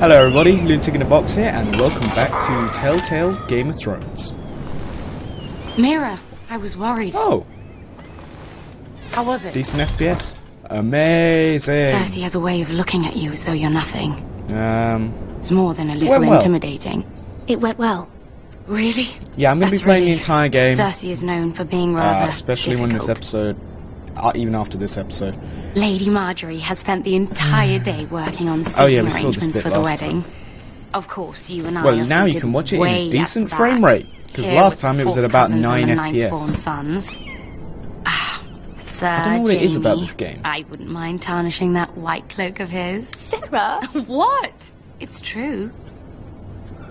Hello everybody, Lunatic in a Box here, and welcome back to Telltale Game of Thrones. Mira, I was worried. Oh! How was it? Decent FPS. Amazing! Cersei has a way of looking at you as though you're nothing. It's more than a little well. intimidating. It went well. Really? Yeah, I'm going to be playing the entire game. Cersei is known for being rather especially when this episode, even after this episode. Lady Marjorie has spent the entire day working on seating arrangements for the wedding. Of course, you and I Well, now you can watch it in a decent frame rate, because last time it was at about 9 FPS. Sons. Sir I don't know what Jamie, it is about this game. I wouldn't mind tarnishing that white cloak of his. Sarah! What? It's true.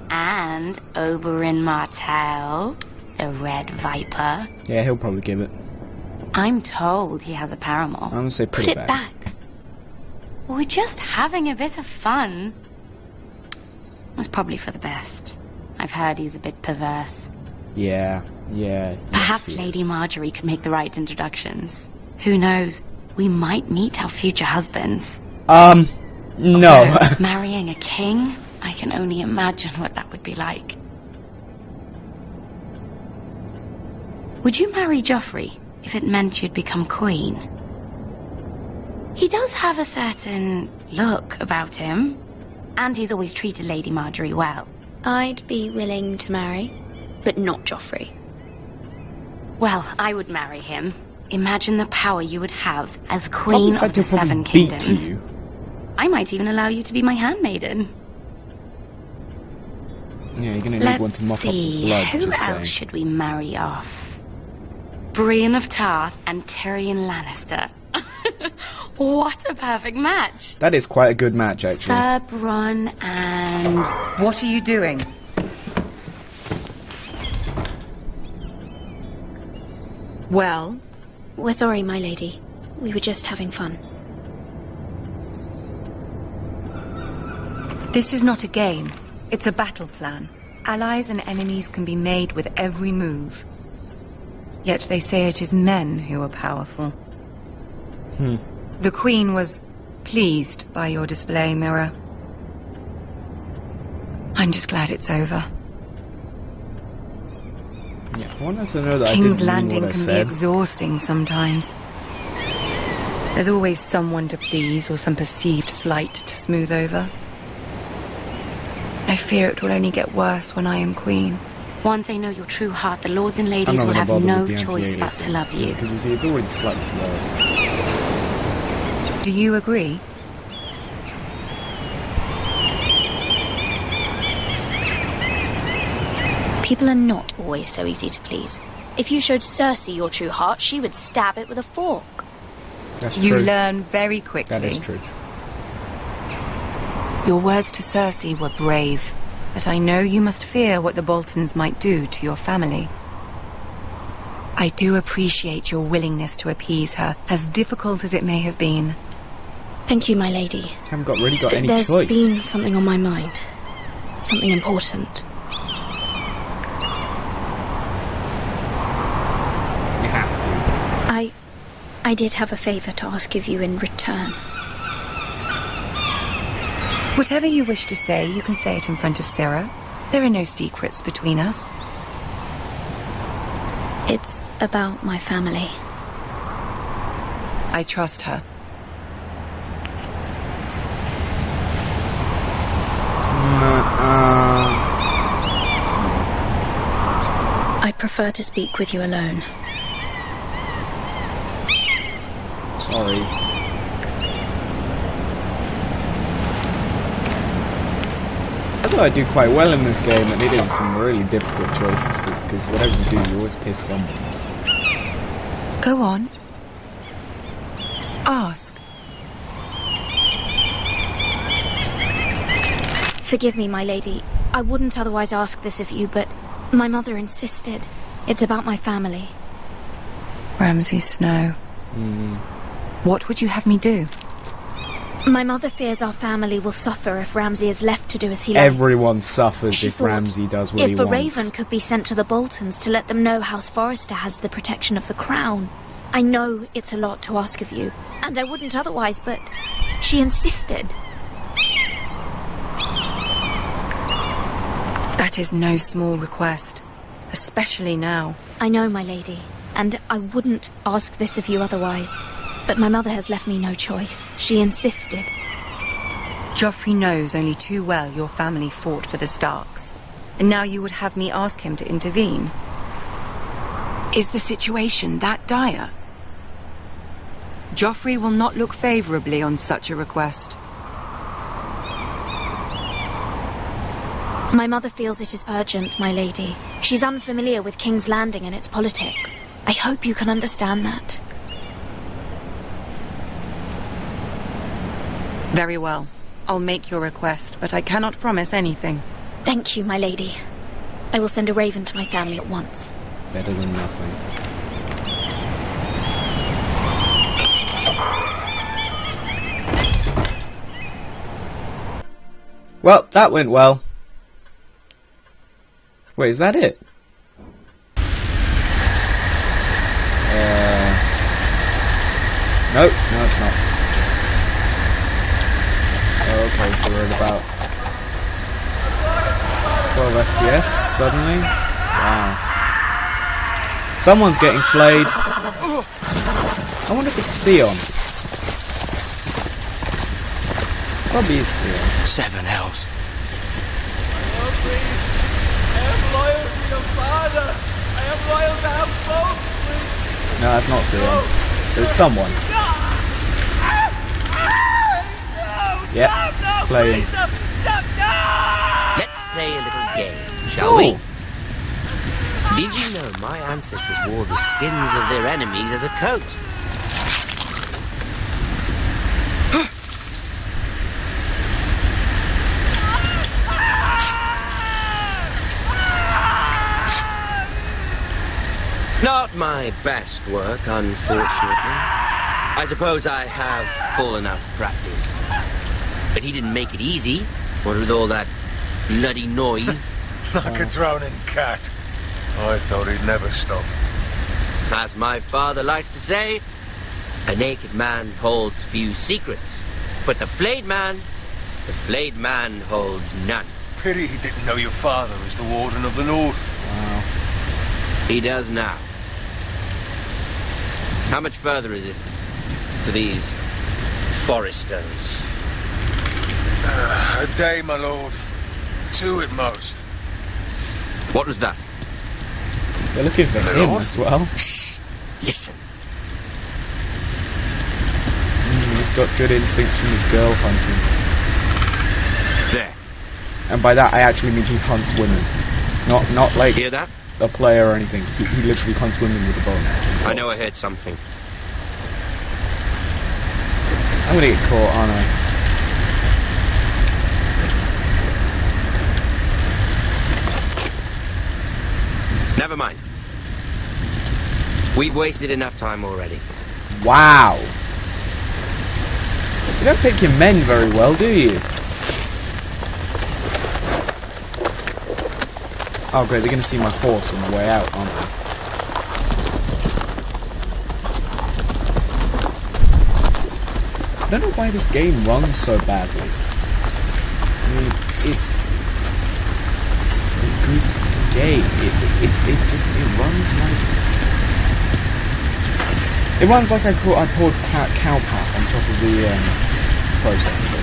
And Oberyn Martell, the Red Viper. Yeah, he'll probably give it. I'm told he has a paramour. I'm going to say put it back. We're just having a bit of fun. That's probably for the best. I've heard he's a bit perverse. Yeah. Perhaps yes, Lady Marjorie could make the right introductions. Who knows? We might meet our future husbands. No. Although, marrying a king? I can only imagine what that would be like. Would you marry Joffrey if it meant you'd become queen? He does have a certain look about him, and he's always treated Lady Marjorie well. I'd be willing to marry, but not Joffrey. Well, I would marry him. Imagine the power you would have as Queen of the Seven Kingdoms. I might even allow you to be my handmaiden. Yeah, you're gonna need one to mop up the blood. Who else should we marry off? Brienne of Tarth and Tyrion Lannister. What a perfect match. That is quite a good match, actually. Sir Bronn and... What are you doing? Well? We're sorry, my lady. We were just having fun. This is not a game. It's a battle plan. Allies and enemies can be made with every move. Yet they say it is men who are powerful. The Queen was pleased by your display, Mira. I'm just glad it's over. Yeah, I wanted to know that King's I Landing didn't mean what I can said. be exhausting sometimes. There's always someone to please or some perceived slight to smooth over. I fear it will only get worse when I am queen. Once they know your true heart, the lords and ladies will have no choice but to love you. Because you see, it's already slightly low. Do you agree? People are not always so easy to please. If you showed Cersei your true heart, she would stab it with a fork. That's You true. learn very quickly. That is true. Your words to Cersei were brave, but I know you must fear what the Boltons might do to your family. I do appreciate your willingness to appease her, as difficult as it may have been. Thank you, my lady. Haven't really got any There's choice. been something on my mind. Something important. You have to. I did have a favor to ask of you in return. Whatever you wish to say, you can say it in front of Sarah. There are no secrets between us. It's about my family. I trust her. I prefer to speak with you alone. Sorry. I thought I do quite well in this game, and it is some really difficult choices, because whatever you do, you always piss someone off. Go on. Ask. Forgive me, my lady. I wouldn't otherwise ask this of you, but my mother insisted. It's about my family. Ramsay Snow. What would you have me do? My mother fears our family will suffer if Ramsay is left to do as he likes. Everyone suffers She if thought Ramsay does what he if a wants. raven could be sent to the Boltons to let them know House Forrester has the protection of the crown. I know it's a lot to ask of you, and I wouldn't otherwise, but she insisted. That is no small request, especially now. I know, my lady, and I wouldn't ask this of you otherwise. But my mother has left me no choice. She insisted. Joffrey knows only too well your family fought for the Starks, and now you would have me ask him to intervene. Is the situation that dire? Joffrey will not look favorably on such a request. My mother feels it is urgent, my lady. She's unfamiliar with King's Landing and its politics. I hope you can understand that. Very well. I'll make your request, but I cannot promise anything. Thank you, my lady. I will send a raven to my family at once. Better than nothing. Well, that went well. Wait, is that it? Nope, no it's not. Okay, so we're at about 12 FPS suddenly. Wow. Someone's getting flayed. I wonder if it's Theon. Probably is Theon. 7 elves. No, that's not Theon. But it's someone. Yep, playing. Let's play a little game, shall we? Did you know my ancestors wore the skins of their enemies as a coat? Not my best work, unfortunately. I suppose I have full enough practice. But he didn't make it easy, what with all that bloody noise. Like a droning cat. I thought he'd never stop. As my father likes to say, a naked man holds few secrets. But the flayed man holds none. Pity he didn't know your father was the Warden of the North. Wow. He does now. How much further is it to these foresters? A day, my lord. 2 at most. What was that? They're looking for him as well. Shh! Listen. He's got good instincts from his girl hunting. There. And by that I actually mean he hunts women. Not like Hear that? a player or anything. He literally hunts women with a bow. I know I heard something. I'm gonna get caught, aren't I? Never mind. We've wasted enough time already. Wow. You don't take your men very well, do you? Oh great, they're gonna see my horse on the way out, aren't they? I don't know why this game runs so badly. I mean, it's a good game. It runs like I poured cow pat on top of the processor.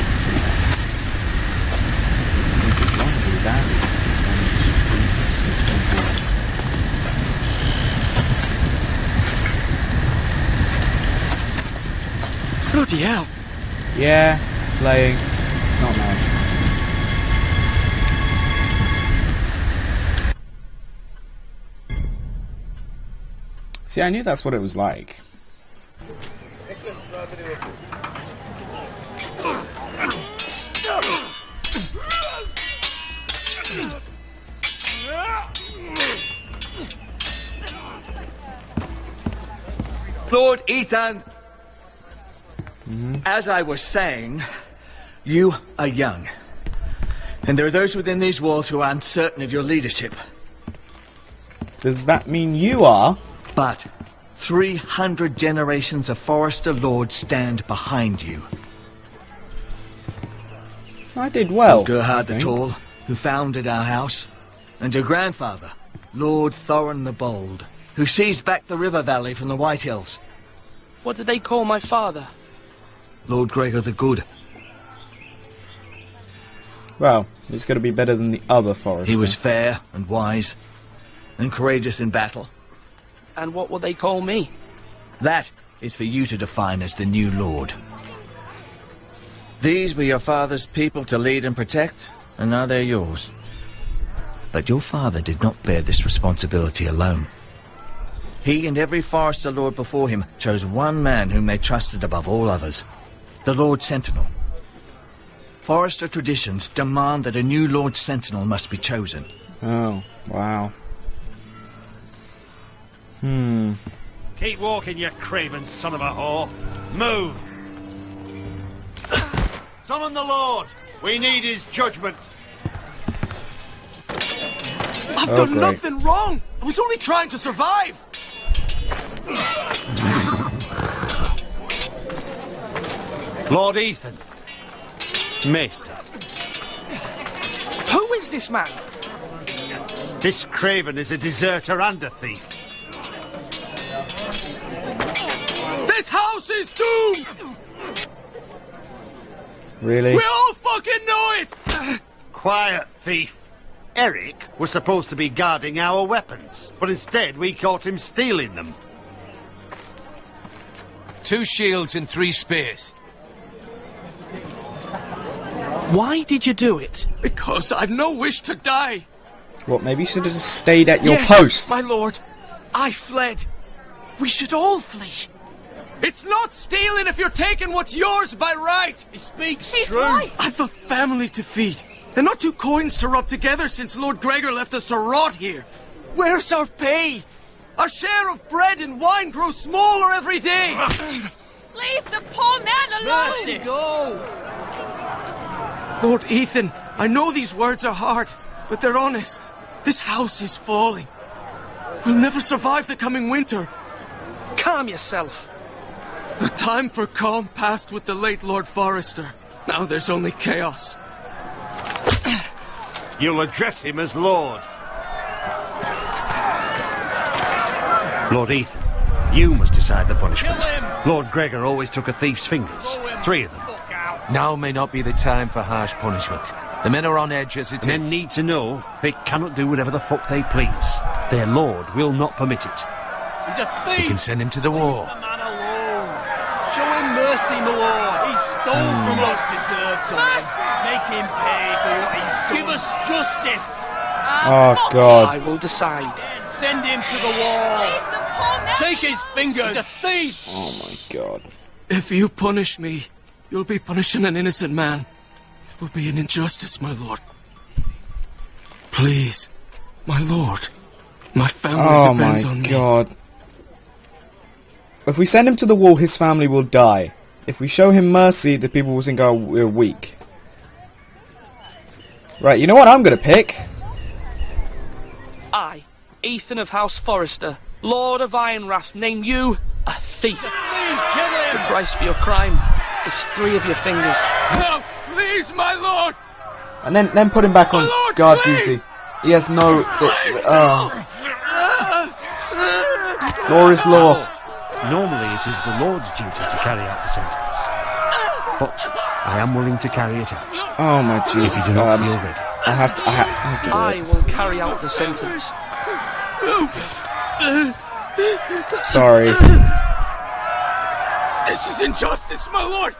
It just runs really badly. Bloody hell. Yeah, flaying. It's not nice. See, I knew that's what it was like. Lord Ethan, as I was saying, you are young. And there are those within these walls who are uncertain of your leadership. Does that mean you are? But 300 generations of Forester Lords stand behind you. I did well. Gerhard I the think. Tall, who founded our house. And your grandfather, Lord Thorin the Bold, who seized back the river valley from the White Hills. What did they call my father? Lord Gregor the Good. Well, it's going to be better than the other Forrester. He was fair and wise, and courageous in battle. And what will they call me? That is for you to define as the new Lord. These were your father's people to lead and protect, and now they're yours. But your father did not bear this responsibility alone. He and every Forrester Lord before him chose one man whom they trusted above all others, the Lord Sentinel. Forrester traditions demand that a new Lord Sentinel must be chosen. Oh, wow. Keep walking, you craven son of a whore. Move! Summon the Lord! We need his judgment! I've done nothing wrong! I was only trying to survive! Lord Ethan. Maester. Who is this man? This craven is a deserter and a thief. This house is doomed! Really? We all fucking know it! Quiet, thief. Eric was supposed to be guarding our weapons, but instead we caught him stealing them. 2 shields and 3 spears. Why did you do it? Because I've no wish to die. What, maybe you should have just stayed at your Yes, post? my lord. I fled. We should all flee. It's not stealing if you're taking what's yours by right. He speaks true. Right. I've a family to feed, and not 2 coins to rub together since Lord Gregor left us to rot here. Where's our pay? Our share of bread and wine grows smaller every day. Leave the poor man alone! Mercy, go! Lord Ethan, I know these words are hard, but they're honest. This house is falling. We'll never survive the coming winter. Calm yourself. The time for calm passed with the late Lord Forrester. Now there's only chaos. You'll address him as Lord. Lord Ethan, you must decide the punishment. Lord Gregor always took a thief's fingers. 3 of them. Now may not be the time for harsh punishment. The men are on edge as it Men is. need to know they cannot do whatever the fuck they please. Their lord will not permit it. He's a thief! We can send him to the wall. Leave the man alone. Show him mercy, my lord. He stole from us. Deserved mercy. Make him pay for what he's done. Give us justice. Oh, God. I will decide. Send him to the wall. Leave the poor man Take his fingers. He's a thief. Oh, my God. If you punish me, you'll be punishing an innocent man. It will be an injustice, my lord. Please, my lord. My family depends on me. Oh, my God. If we send him to the wall, his family will die. If we show him mercy, the people will think, oh, we're weak. Right, you know what I'm going to pick? I, Ethan of House Forrester, Lord of Ironwrath, name you a thief. The price for your crime is 3 of your fingers. No, please, my lord! And then put him back on Lord, guard please! duty. He has no... law is law. Normally it is the Lord's duty to carry out the sentence. But I am willing to carry it out. Oh, my If Jesus. you do not feel ready. I have to do I it. will carry out the sentence. Sorry. This is injustice, my lord!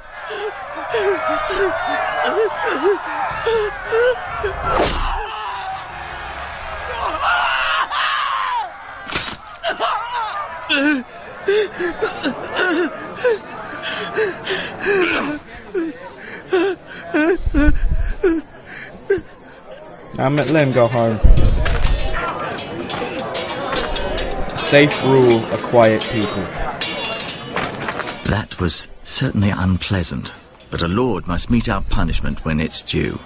Let him go home. Safe rule a quiet people. That was certainly unpleasant, but a lord must mete out punishment when it's due.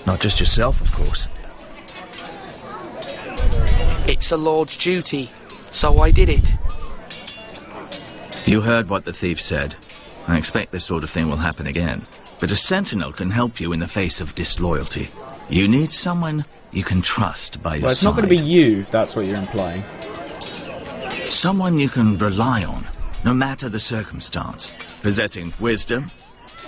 Not just yourself, of course. It's a lord's duty, so I did it. You heard what the thief said. I expect this sort of thing will happen again. But a sentinel can help you in the face of disloyalty. You need someone you can trust by your side. Well, it's not going to be you, if that's what you're implying. Someone you can rely on, no matter the circumstance. Possessing wisdom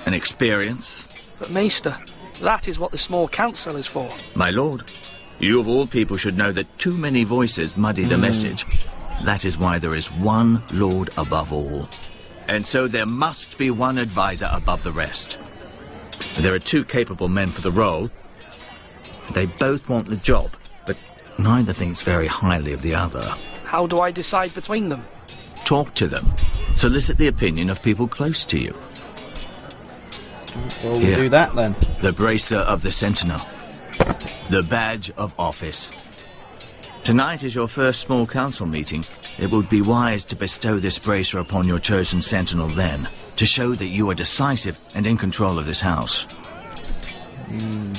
and experience. But Maester, that is what the small council is for. My lord, you of all people should know that too many voices muddy the message. That is why there is one lord above all. And so there must be one advisor above the rest. There are two capable men for the role. They both want the job, but neither thinks very highly of the other. How do I decide between them? Talk to them. Solicit the opinion of people close to you. Well, we'll do that then. The bracer of the Sentinel. The badge of office. Tonight is your first small council meeting. It would be wise to bestow this bracer upon your chosen Sentinel then, to show that you are decisive and in control of this house.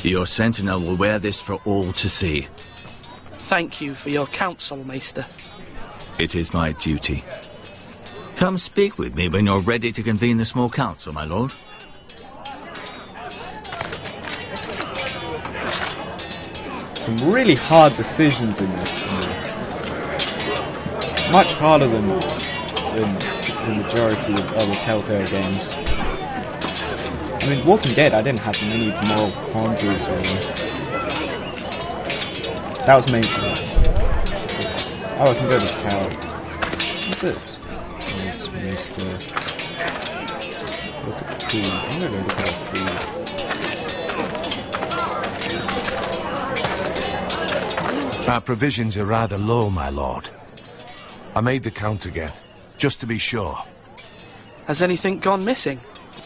Your Sentinel will wear this for all to see. Thank you for your counsel, Maester. It is my duty. Come speak with me when you're ready to convene the small council, my lord. Some really hard decisions in this. Much harder than the majority of other Telltale games. I mean, Walking Dead, I didn't have many moral quandaries really. That was mainly because oh, I can go to the tower. What's this? It's Mr. Look at the food. I'm gonna go look at the food. Our provisions are rather low, my lord. I made the count again, just to be sure. Has anything gone missing?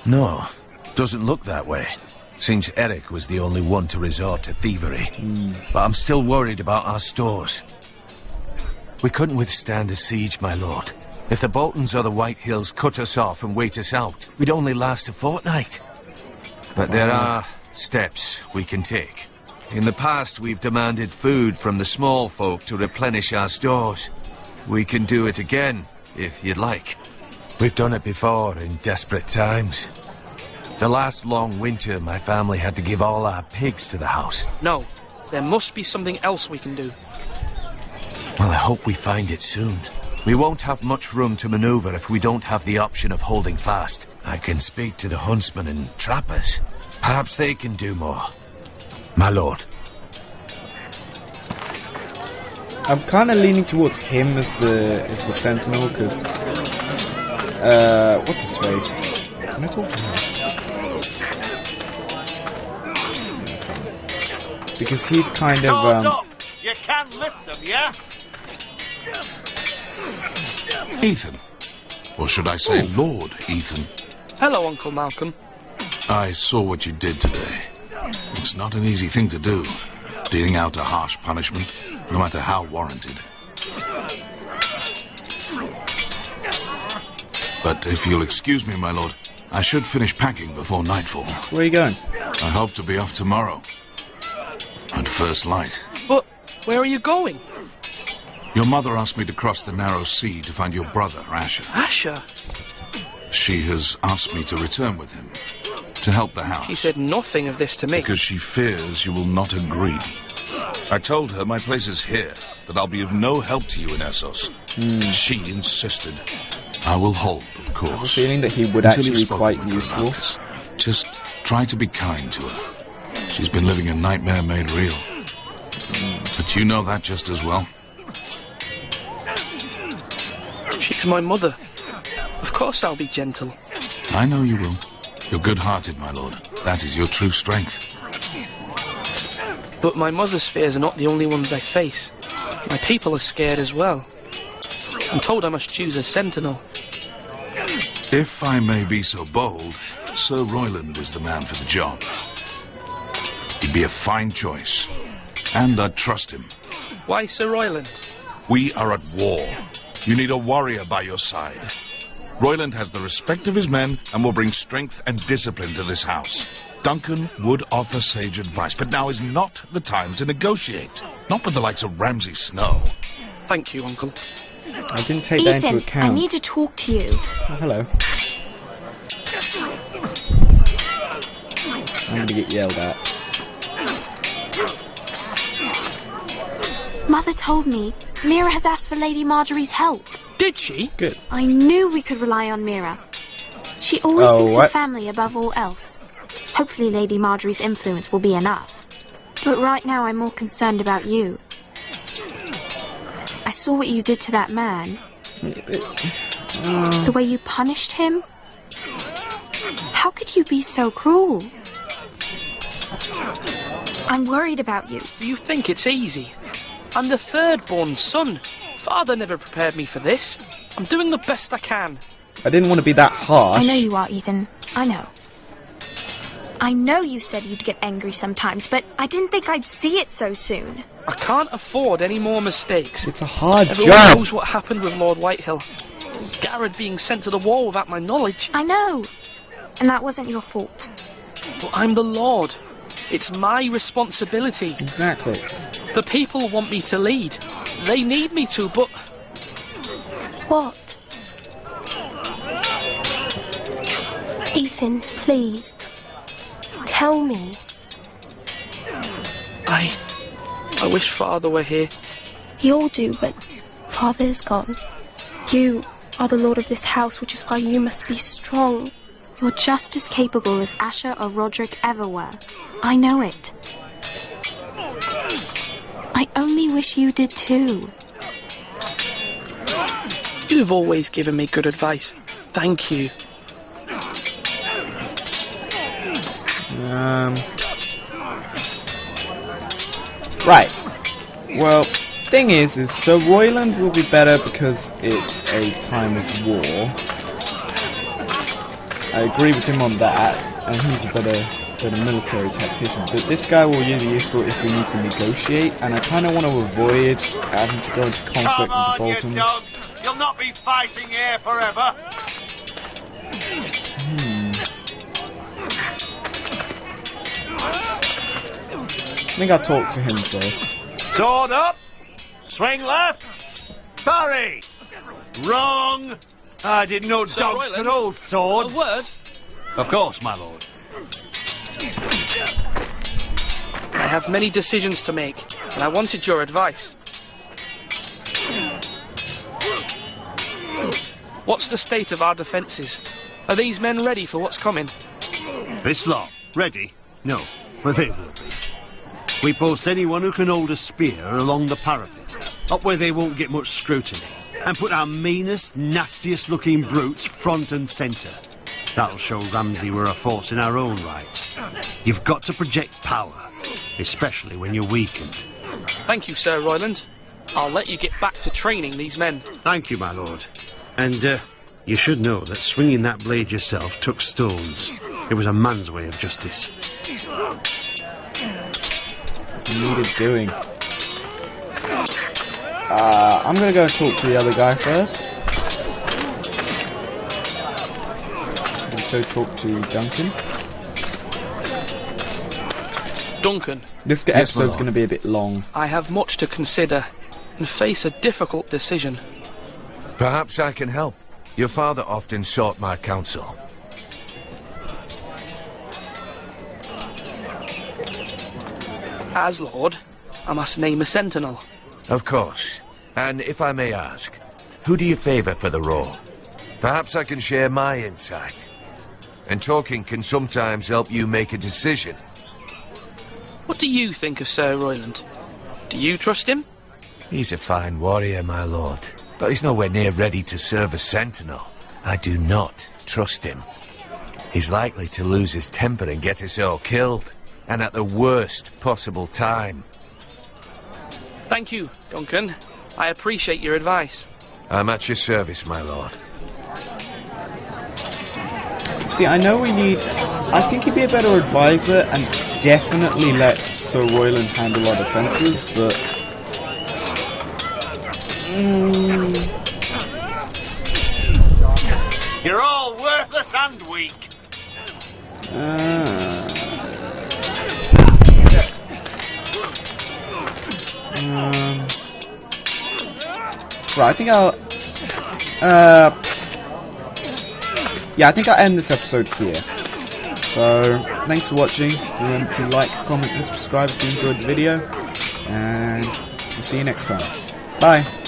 No, doesn't look that way. Seems Eric was the only one to resort to thievery. But I'm still worried about our stores. We couldn't withstand a siege, my lord. If the Boltons or the White Hills cut us off and wait us out, we'd only last a fortnight. But there are steps we can take. In the past, we've demanded food from the small folk to replenish our stores. We can do it again, if you'd like. We've done it before in desperate times. The last long winter, my family had to give all our pigs to the house. No, there must be something else we can do. Well, I hope we find it soon. We won't have much room to maneuver if we don't have the option of holding fast. I can speak to the huntsmen and trappers. Perhaps they can do more. My lord. I'm kind of leaning towards him as the Sentinel, because what's his face? Can I talk to him? Because he's kind of You can lift them, yeah? Ethan. Or should I say Lord Ethan? Hello, Uncle Malcolm. I saw what you did today. It's not an easy thing to do, dealing out a harsh punishment, no matter how warranted. But if you'll excuse me, my lord, I should finish packing before nightfall. Where are you going? I hope to be off tomorrow. At first light. But where are you going? Your mother asked me to cross the narrow sea to find your brother, Asher. Asher? She has asked me to return with him, to help the house. She said nothing of this to me. Because she fears you will not agree. I told her my place is here, that I'll be of no help to you in Essos. She insisted. I will hold, of course. I have a feeling that he would actually be quite useful. Just try to be kind to her. She's been living a nightmare made real. But you know that just as well. She's my mother. Of course I'll be gentle. I know you will. You're good-hearted, my lord. That is your true strength. But my mother's fears are not the only ones I face. My people are scared as well. I'm told I must choose a sentinel. If I may be so bold, Sir Royland is the man for the job. He'd be a fine choice. And I'd trust him. Why Sir Royland? We are at war. You need a warrior by your side. Royland has the respect of his men and will bring strength and discipline to this house. Duncan would offer sage advice, but now is not the time to negotiate. Not with the likes of Ramsay Snow. Thank you, Uncle. I didn't take that into account. I need to talk to you. Oh, hello. I'm gonna get yelled at. Mother told me Mira has asked for Lady Marjorie's help. Did she? Good. I knew we could rely on Mira. She always thinks what? of family above all else. Hopefully Lady Marjorie's influence will be enough. But right now I'm more concerned about you. I saw what you did to that man. The way you punished him. How could you be so cruel? I'm worried about you. Do you think it's easy? I'm the third-born son. Father never prepared me for this. I'm doing the best I can. I didn't want to be that harsh. I know you are, Ethan. I know. I know you said you'd get angry sometimes, but I didn't think I'd see it so soon. I can't afford any more mistakes. It's a hard Everyone job. knows what happened with Lord Whitehill. Garrett being sent to the wall without my knowledge. I know. And that wasn't your fault. But I'm the Lord. It's my responsibility. Exactly. The people want me to lead. They need me to, but... What? Ethan, please. Tell me. I wish Father were here. You all do, but Father is gone. You are the lord of this house, which is why you must be strong. You're just as capable as Asher or Roderick ever were. I know it. I only wish you did too. You've always given me good advice. Thank you. Right. Well, thing is so Royland will be better because it's a time of war. I agree with him on that, and he's a better military tactician. But this guy will be useful if we need to negotiate, and I kind of want to avoid having to go into conflict with the Boltons. You dogs! You'll not be fighting here forever. I think I'll talk to him first. Sword up! Swing left! Parry! Wrong! I didn't know Sir dogs Royland, could hold swords. A word? Of course, my lord. I have many decisions to make, and I wanted your advice. What's the state of our defences? Are these men ready for what's coming? This lot, ready? No, but they will be. We post anyone who can hold a spear along the parapet, up where they won't get much scrutiny, and put our meanest, nastiest looking brutes front and centre. That'll show Ramsay we're a force in our own right. You've got to project power, especially when you're weakened. Thank you, Sir Royland. I'll let you get back to training these men. Thank you, my lord. And, you should know that swinging that blade yourself took stones. It was a man's way of justice. Needed doing. I'm gonna go and talk to the other guy first. So talk to Duncan. Duncan. This episode's going to be a bit long. I have much to consider and face a difficult decision. Perhaps I can help. Your father often sought my counsel. As Lord, I must name a sentinel. Of course. And if I may ask, who do you favour for the role? Perhaps I can share my insight. And talking can sometimes help you make a decision. What do you think of Sir Royland? Do you trust him? He's a fine warrior, my lord. But he's nowhere near ready to serve as sentinel. I do not trust him. He's likely to lose his temper and get us all killed. And at the worst possible time. Thank you, Duncan. I appreciate your advice. I'm at your service, my lord. See, I know we need... I think he'd be a better advisor and definitely let Sir Royland handle our defences, but... You're all worthless and weak. Right, I think I'll... yeah, I think I'll end this episode here. So, thanks for watching. Remember to like, comment and subscribe if you enjoyed the video. And we'll see you next time. Bye.